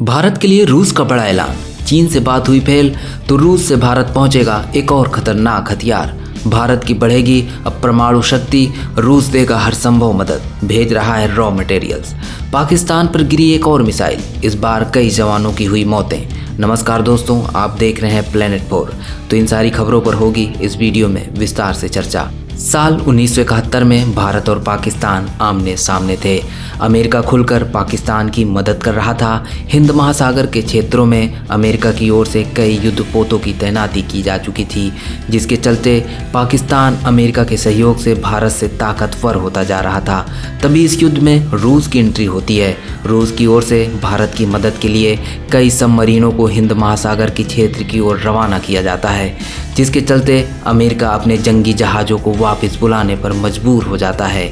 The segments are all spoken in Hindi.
भारत के लिए रूस का बड़ा ऐलान। चीन से बात हुई फेल तो रूस से भारत पहुंचेगा एक और खतरनाक हथियार। भारत की बढ़ेगी अब परमाणु शक्ति, रूस देगा हर संभव मदद, भेज रहा है रॉ मटेरियल्स। पाकिस्तान पर गिरी एक और मिसाइल, इस बार कई जवानों की हुई मौतें। नमस्कार दोस्तों, आप देख रहे हैं प्लेनेट 4। तो इन सारी खबरों पर होगी इस वीडियो में विस्तार से चर्चा। साल 1971 में भारत और पाकिस्तान आमने सामने थे। अमेरिका खुलकर पाकिस्तान की मदद कर रहा था। हिंद महासागर के क्षेत्रों में अमेरिका की ओर से कई युद्धपोतों की तैनाती की जा चुकी थी, जिसके चलते पाकिस्तान अमेरिका के सहयोग से भारत से ताकतवर होता जा रहा था। तभी इस युद्ध में रूस की एंट्री होती है। रूस की ओर से भारत की मदद के लिए कई सबमरीनों को हिंद महासागर की क्षेत्र की ओर रवाना किया जाता है, जिसके चलते अमेरिका अपने जंगी जहाज़ों को वापस बुलाने पर मजबूर हो जाता है।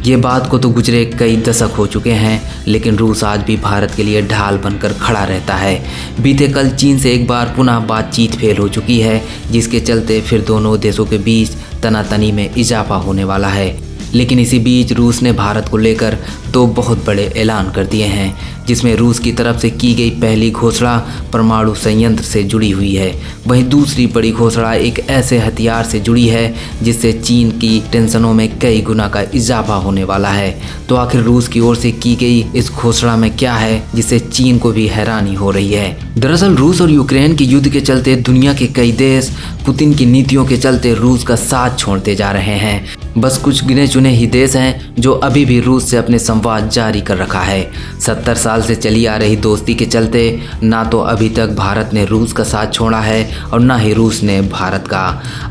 ये बात को तो गुजरे कई दशक हो चुके हैं, लेकिन रूस आज भी भारत के लिए ढाल बनकर खड़ा रहता है। बीते कल चीन से एक बार पुनः बातचीत फेल हो चुकी है, जिसके चलते फिर दोनों देशों के बीच तनातनी में इजाफा होने वाला है। लेकिन इसी बीच रूस ने भारत को लेकर दो बहुत बड़े ऐलान कर दिए हैं, जिसमें रूस की तरफ से की गई पहली घोषणा परमाणु संयंत्र से जुड़ी हुई है। वहीं दूसरी बड़ी घोषणा एक ऐसे हथियार से जुड़ी है जिससे चीन की टेंशनों में कई गुना का इजाफा होने वाला है। तो आखिर रूस की ओर से की गई इस घोषणा में क्या है जिससे चीन को भी हैरानी हो रही है। दरअसल रूस और यूक्रेन के युद्ध के चलते दुनिया के कई देश पुतिन की नीतियों के चलते रूस का साथ छोड़ते जा रहे हैं। बस कुछ गिने चुने ही देश हैं जो अभी भी रूस से अपने संवाद जारी कर रखा है। 70 साल से चली आ रही दोस्ती के चलते ना तो अभी तक भारत ने रूस का साथ छोड़ा है और ना ही रूस ने भारत का।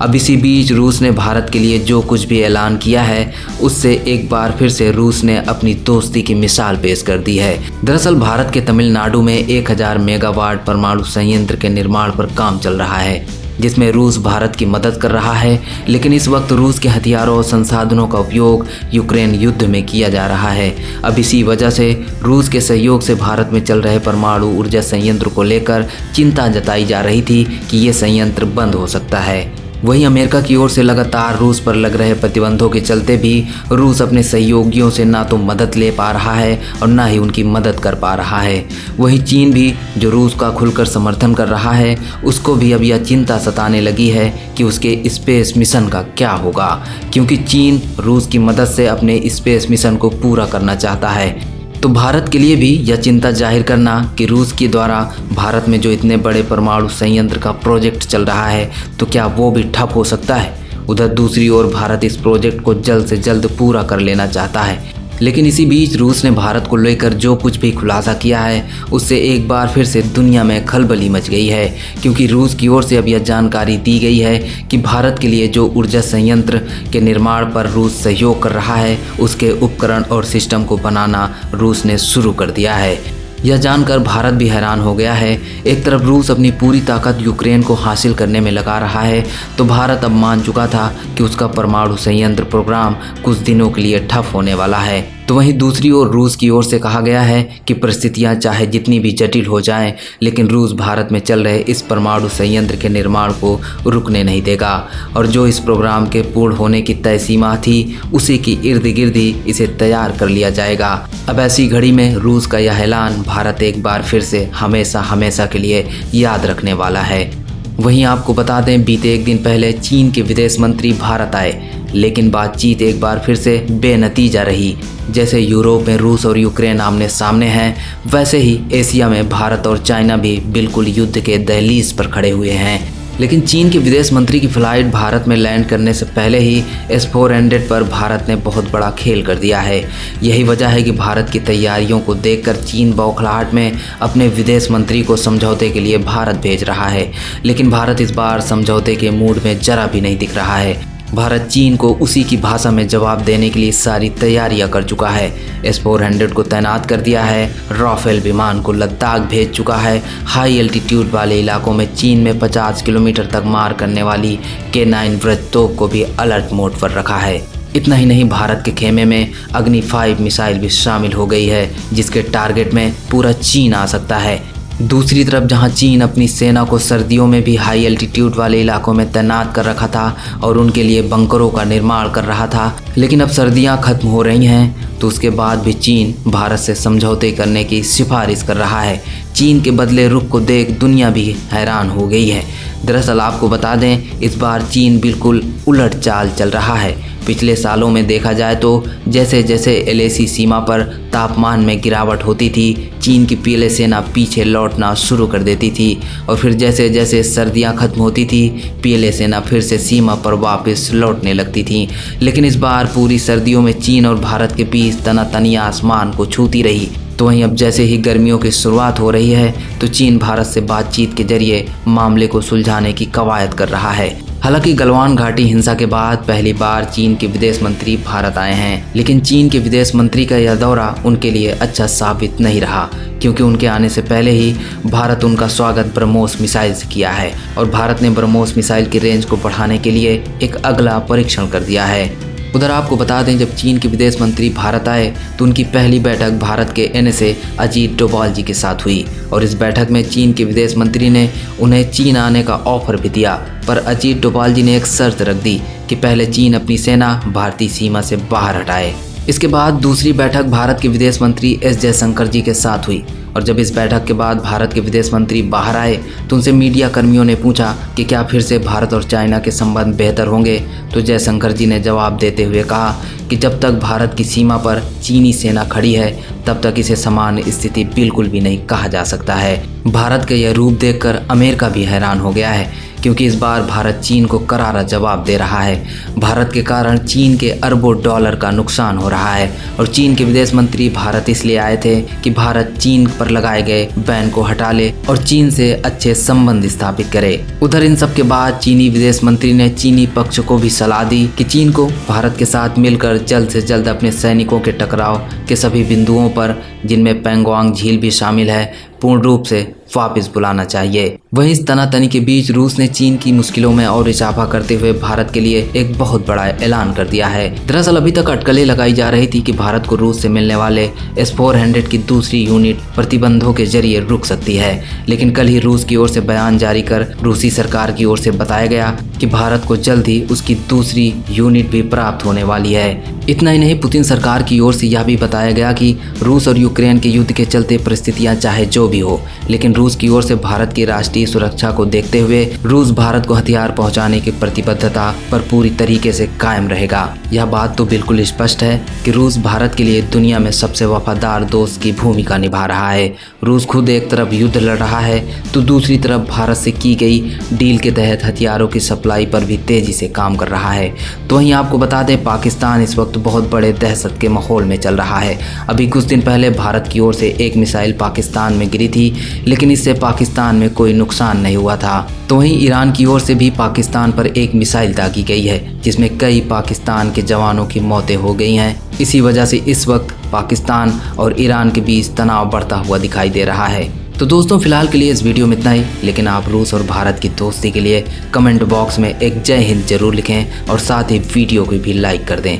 अब इसी बीच रूस ने भारत के लिए जो कुछ भी ऐलान किया है, उससे एक बार फिर से रूस ने अपनी दोस्ती की मिसाल पेश कर दी है। दरअसल भारत के तमिलनाडु में 1000 मेगावाट परमाणु संयंत्र के निर्माण पर काम चल रहा है, जिसमें रूस भारत की मदद कर रहा है। लेकिन इस वक्त रूस के हथियारों और संसाधनों का उपयोग यूक्रेन युद्ध में किया जा रहा है। अब इसी वजह से रूस के सहयोग से भारत में चल रहे परमाणु ऊर्जा संयंत्र को लेकर चिंता जताई जा रही थी कि ये संयंत्र बंद हो सकता है। वहीं अमेरिका की ओर से लगातार रूस पर लग रहे प्रतिबंधों के चलते भी रूस अपने सहयोगियों से ना तो मदद ले पा रहा है और ना ही उनकी मदद कर पा रहा है। वहीं चीन भी, जो रूस का खुलकर समर्थन कर रहा है, उसको भी अब यह चिंता सताने लगी है कि उसके स्पेस मिशन का क्या होगा, क्योंकि चीन रूस की मदद से अपने स्पेस मिशन को पूरा करना चाहता है। तो भारत के लिए भी यह चिंता जाहिर करना कि रूस के द्वारा भारत में जो इतने बड़े परमाणु संयंत्र का प्रोजेक्ट चल रहा है, तो क्या वो भी ठप हो सकता है। उधर दूसरी ओर भारत इस प्रोजेक्ट को जल्द से जल्द पूरा कर लेना चाहता है। लेकिन इसी बीच रूस ने भारत को लेकर जो कुछ भी खुलासा किया है, उससे एक बार फिर से दुनिया में खलबली मच गई है, क्योंकि रूस की ओर से अब यह जानकारी दी गई है कि भारत के लिए जो ऊर्जा संयंत्र के निर्माण पर रूस सहयोग कर रहा है, उसके उपकरण और सिस्टम को बनाना रूस ने शुरू कर दिया है। यह जानकर भारत भी हैरान हो गया है। एक तरफ रूस अपनी पूरी ताकत यूक्रेन को हासिल करने में लगा रहा है, तो भारत अब मान चुका था कि उसका परमाणु संयंत्र प्रोग्राम कुछ दिनों के लिए ठप होने वाला है। तो वहीं दूसरी ओर रूस की ओर से कहा गया है कि परिस्थितियां चाहे जितनी भी जटिल हो जाएं, लेकिन रूस भारत में चल रहे इस परमाणु संयंत्र के निर्माण को रुकने नहीं देगा और जो इस प्रोग्राम के पूर्ण होने की तय सीमा थी, उसी की इर्द गिर्द ही इसे तैयार कर लिया जाएगा। अब ऐसी घड़ी में रूस का यह ऐलान भारत एक बार फिर से हमेशा हमेशा के लिए याद रखने वाला है। वहीं आपको बता दें, बीते एक दिन पहले चीन के विदेश मंत्री भारत आए, लेकिन बातचीत एक बार फिर से बेनतीजा रही। जैसे यूरोप में रूस और यूक्रेन आमने सामने हैं, वैसे ही एशिया में भारत और चाइना भी बिल्कुल युद्ध के दहलीज पर खड़े हुए हैं। लेकिन चीन के विदेश मंत्री की फ्लाइट भारत में लैंड करने से पहले ही S-400 पर भारत ने बहुत बड़ा खेल कर दिया है। यही वजह है कि भारत की तैयारियों को देखकर चीन बौखलाहट में अपने विदेश मंत्री को समझौते के लिए भारत भेज रहा है। लेकिन भारत इस बार समझौते के मूड में जरा भी नहीं दिख रहा है। भारत चीन को उसी की भाषा में जवाब देने के लिए सारी तैयारियां कर चुका है। S-400 को तैनात कर दिया है, राफेल विमान को लद्दाख भेज चुका है, हाई एल्टीट्यूड वाले इलाकों में चीन में 50 किलोमीटर तक मार करने वाली K9 व्रज तोप को भी अलर्ट मोड पर रखा है। इतना ही नहीं, भारत के खेमे में अग्नि 5 मिसाइल भी शामिल हो गई है, जिसके टारगेट में पूरा चीन आ सकता है। दूसरी तरफ जहां चीन अपनी सेना को सर्दियों में भी हाई एल्टीट्यूड वाले इलाकों में तैनात कर रखा था और उनके लिए बंकरों का निर्माण कर रहा था, लेकिन अब सर्दियां खत्म हो रही हैं तो उसके बाद भी चीन भारत से समझौते करने की सिफारिश कर रहा है, चीन के बदले रुख को देख दुनिया भी हैरान हो गई है। दरअसल आपको बता दें, इस बार चीन बिल्कुल उलट चाल चल रहा है। पिछले सालों में देखा जाए तो जैसे जैसे LAC सीमा पर तापमान में गिरावट होती थी, चीन की PLA सेना पीछे लौटना शुरू कर देती थी और फिर जैसे जैसे सर्दियां खत्म होती थी, PLA सेना फिर से सीमा पर वापस लौटने लगती थी। लेकिन इस बार पूरी सर्दियों में चीन और भारत के बीच तनातनी आसमान को छूती रही। तो वहीं अब जैसे ही गर्मियों की शुरुआत हो रही है तो चीन भारत से बातचीत के जरिए मामले को सुलझाने की कवायद कर रहा है। हालांकि गलवान घाटी हिंसा के बाद पहली बार चीन के विदेश मंत्री भारत आए हैं, लेकिन चीन के विदेश मंत्री का यह दौरा उनके लिए अच्छा साबित नहीं रहा, क्योंकि उनके आने से पहले ही भारत उनका स्वागत ब्रह्मोस मिसाइल से किया है और भारत ने ब्रह्मोस मिसाइल की रेंज को बढ़ाने के लिए एक अगला परीक्षण कर दिया है। उधर आपको बता दें, जब चीन के विदेश मंत्री भारत आए तो उनकी पहली बैठक भारत के NSA अजीत डोभाल जी के साथ हुई और इस बैठक में चीन के विदेश मंत्री ने उन्हें चीन आने का ऑफर भी दिया, पर अजीत डोभाल जी ने एक शर्त रख दी कि पहले चीन अपनी सेना भारतीय सीमा से बाहर हटाए। इसके बाद दूसरी बैठक भारत के विदेश मंत्री S जयशंकर जी के साथ हुई और जब इस बैठक के बाद भारत के विदेश मंत्री बाहर आए तो उनसे मीडिया कर्मियों ने पूछा कि क्या फिर से भारत और चाइना के संबंध बेहतर होंगे, तो जयशंकर जी ने जवाब देते हुए कहा कि जब तक भारत की सीमा पर चीनी सेना खड़ी है तब तक इसे सामान्य स्थिति बिल्कुल भी नहीं कहा जा सकता है। भारत का यह रूप देखकर अमेरिका भी हैरान हो गया है, क्योंकि इस बार भारत चीन को करारा जवाब दे रहा है। भारत के कारण चीन के अरबों डॉलर का नुकसान हो रहा है और चीन के विदेश मंत्री भारत इसलिए आए थे कि भारत चीन पर लगाए गए बैन को हटा ले और चीन से अच्छे संबंध स्थापित करे। उधर इन सब के बाद चीनी विदेश मंत्री ने चीनी पक्ष को भी सलाह दी कि चीन को भारत के साथ मिलकर जल्द से जल्द अपने सैनिकों के टकराव के सभी बिंदुओं पर, जिनमें पैंगोंग झील भी शामिल है, पूर्ण रूप से वापस बुलाना चाहिए। वहीं इस तनातनी के बीच रूस ने चीन की मुश्किलों में और इजाफा करते हुए भारत के लिए एक बहुत बड़ा ऐलान कर दिया है। दरअसल अभी तक अटकलें लगाई जा रही थी कि भारत को रूस से मिलने वाले S-400 की दूसरी यूनिट प्रतिबंधों के जरिए रुक सकती है, लेकिन कल ही रूस की ओर से बयान जारी कर रूसी सरकार की ओर से बताया गया कि भारत को जल्द ही उसकी दूसरी यूनिट भी प्राप्त होने वाली है। इतना ही नहीं, पुतिन सरकार की ओर से यह भी बताया गया कि रूस और यूक्रेन के युद्ध के चलते परिस्थितियां चाहे जो भी हो, लेकिन रूस की ओर से भारत की राष्ट्रीय सुरक्षा को देखते हुए रूस भारत को हथियार पहुंचाने की प्रतिबद्धता पर पूरी तरीके से कायम रहेगा। यह बात तो बिल्कुल स्पष्ट है कि रूस भारत के लिए दुनिया में सबसे वफादार दोस्त की भूमिका निभा रहा है। रूस खुद एक तरफ युद्ध लड़ रहा है तो दूसरी तरफ भारत से की गई डील के तहत हथियारों की सप्लाई पर भी तेजी से काम कर रहा है। तो वहीं आपको बता दें, पाकिस्तान इस वक्त बहुत बड़े दहशत के माहौल में चल रहा है। अभी कुछ दिन पहले भारत की ओर से एक मिसाइल पाकिस्तान में गिरी थी, लेकिन इससे पाकिस्तान में कोई नुकसान नहीं हुआ था। तो वहीं ईरान की ओर से भी पाकिस्तान पर एक मिसाइल दागी गई है, जिसमें कई पाकिस्तान के जवानों की मौतें हो गई हैं। इसी वजह से इस वक्त पाकिस्तान और ईरान के बीच तनाव बढ़ता हुआ दिखाई दे रहा है। तो दोस्तों, फिलहाल के लिए इस वीडियो में इतना ही, लेकिन आप रूस और भारत की दोस्ती के लिए कमेंट बॉक्स में एक जय हिंद जरूर लिखें और साथ ही वीडियो को भी लाइक कर दें।